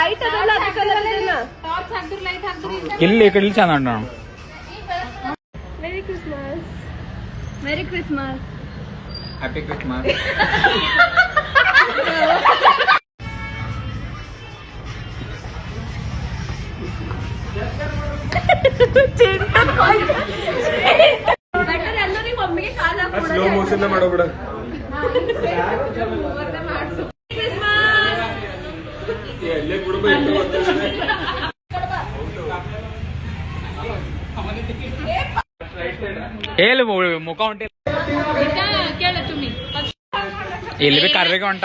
Light ಅದಲ್ಲ ಇಲ್ಲಿ ಈ ಕಡೆ ಇಲ್ಲಿ ಚಂದ ನಾನು. ಮೆರಿ Christmas. ಮೆರಿ Christmas. Happy Christmas. Better ಎಲ್ಲರೂ ಮಮ್ಮಿಗೆ ಕಾಲ್ ಹಾಕ್ಬಿಡ. Slow motion ಮಾಡೋಬಿಡ. ಎಲ್ಲೇ ಬಿಡಬೇಕು. ಹೇಳು ಮುಖ ಹೊಂಟಿ ಇಲ್ಲಿ ಬಿ ಕರ್ರಿಗೆ ಹೊಂಟ.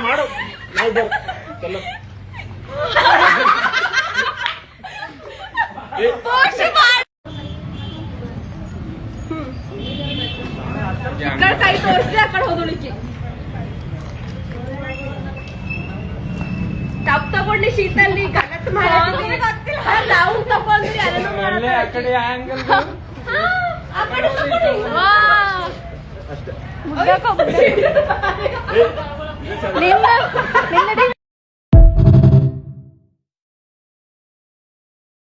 ಮಾಡು ಕೈ ತೋರಿಸಿ ಆ ಕಡೆ ಹೋದಳಿಕೆ ತಪ್ಪು ತಗೊಂಡು ಶೀತಲ್ಲಿ ಗಣತ್ ಮಾಡಿ ನಾವು ತಗೊಂಡ್ರಿ ಆ ಕಡೆ ಆಂಗಲ್ ಆ ಕಡೆ ತಗೊಂಡು ನಿನ್ನ